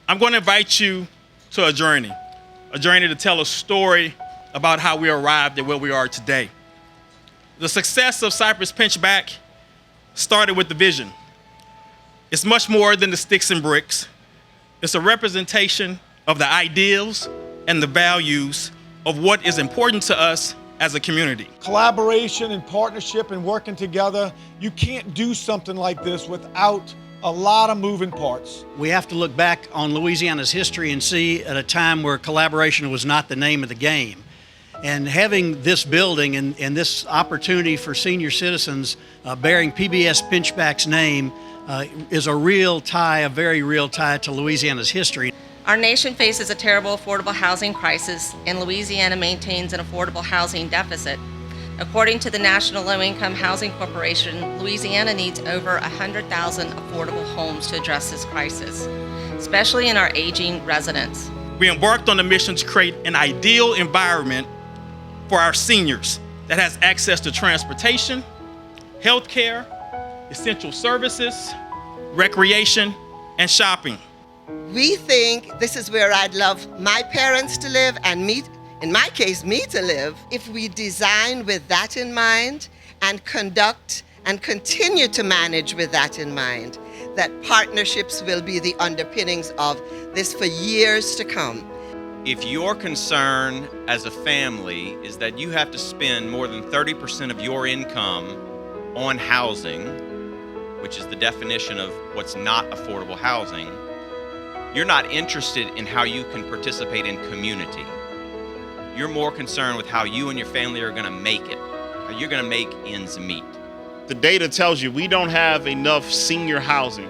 I'm going to invite you to a journey to tell a story about how we arrived at where we are today. The success of Cypress Pinchback started with the vision. It's much more than the sticks and bricks. It's a representation of the ideals and the values of what is important to us as a community. Collaboration and partnership and working together. You can't do something like this without a lot of moving parts. We have to look back on Louisiana's history and see at a time where collaboration was not the name of the game. And having this building and this opportunity for senior citizens bearing PBS Pinchback's name is a very real tie to Louisiana's history. Our nation faces a terrible affordable housing crisis, and Louisiana maintains an affordable housing deficit. According to the National Low-Income Housing Corporation, Louisiana needs over 100,000 affordable homes to address this crisis, especially in our aging residents. We embarked on a mission to create an ideal environment for our seniors that has access to transportation, healthcare, essential services, recreation, and shopping. We think this is where I'd love my parents to live and in my case, me to live. If we design with that in mind and conduct and continue to manage with that in mind, that partnerships will be the underpinnings of this for years to come. If your concern as a family is that you have to spend more than 30% of your income on housing, which is the definition of what's not affordable housing, you're not interested in how you can participate in community. You're more concerned with how you and your family are gonna make it, how you're gonna make ends meet. The data tells you we don't have enough senior housing.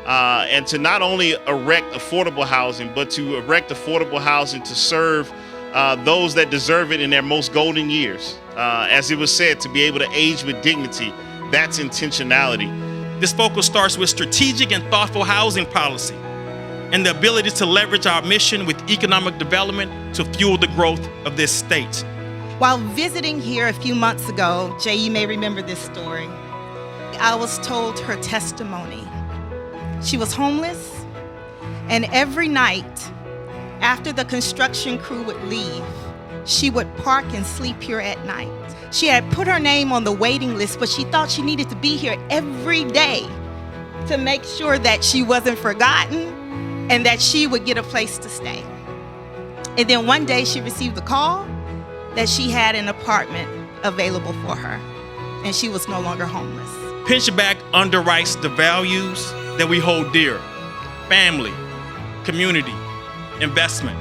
And to not only erect affordable housing, but to erect affordable housing to serve those that deserve it in their most golden years. As it was said, to be able to age with dignity, that's intentionality. This focus starts with strategic and thoughtful housing policy and the ability to leverage our mission with economic development to fuel the growth of this state. While visiting here a few months ago, Jay, you may remember this story, I was told her testimony. She was homeless, and every night after the construction crew would leave, she would park and sleep here at night. She had put her name on the waiting list, but she thought she needed to be here every day to make sure that she wasn't forgotten and that she would get a place to stay. And then one day she received a call that she had an apartment available for her, and she was no longer homeless. Pinchback underwrites the values that we hold dear: family, community, investment.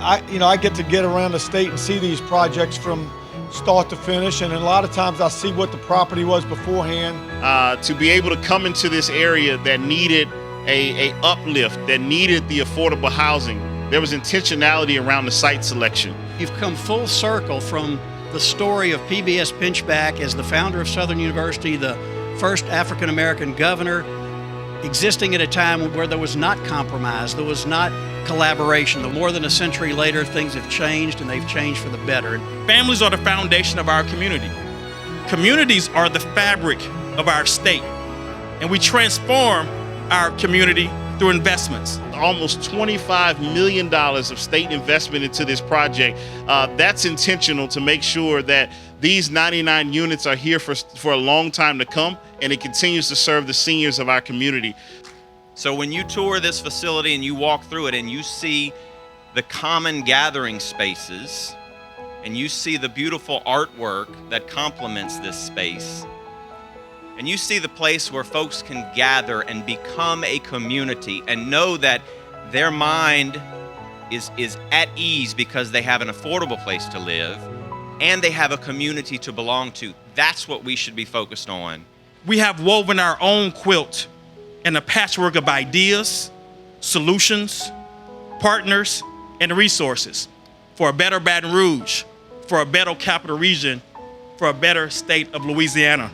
I get to get around the state and see these projects from start to finish, and a lot of times I see what the property was beforehand. To be able to come into this area that needed a uplift, that needed the affordable housing, there was intentionality around the site selection. You've come full circle from the story of PBS Pinchback as the founder of Southern University, the first African-American governor, existing at a time where there was not compromise, there was not collaboration. More than a century later, things have changed, and they've changed for the better. Families are the foundation of our community. Communities are the fabric of our state, and we transform our community through investments. Almost $25 million of state investment into this project. That's intentional to make sure that these 99 units are here for a long time to come, and it continues to serve the seniors of our community. So when you tour this facility and you walk through it and you see the common gathering spaces and you see the beautiful artwork that complements this space, and you see the place where folks can gather and become a community and know that their mind is at ease because they have an affordable place to live and they have a community to belong to, that's what we should be focused on. We have woven our own quilt and a patchwork of ideas, solutions, partners, and resources for a better Baton Rouge, for a better capital region, for a better state of Louisiana.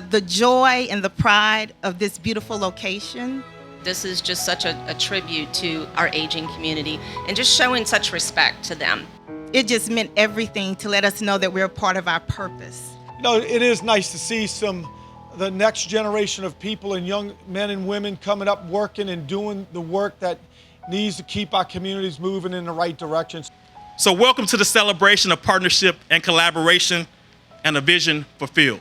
The joy and the pride of this beautiful location. This is just such a tribute to our aging community and just showing such respect to them. It just meant everything to let us know that we're a part of our purpose. It is nice to see the next generation of people and young men and women coming up working and doing the work that needs to keep our communities moving in the right direction. So welcome to the celebration of partnership and collaboration and a vision fulfilled.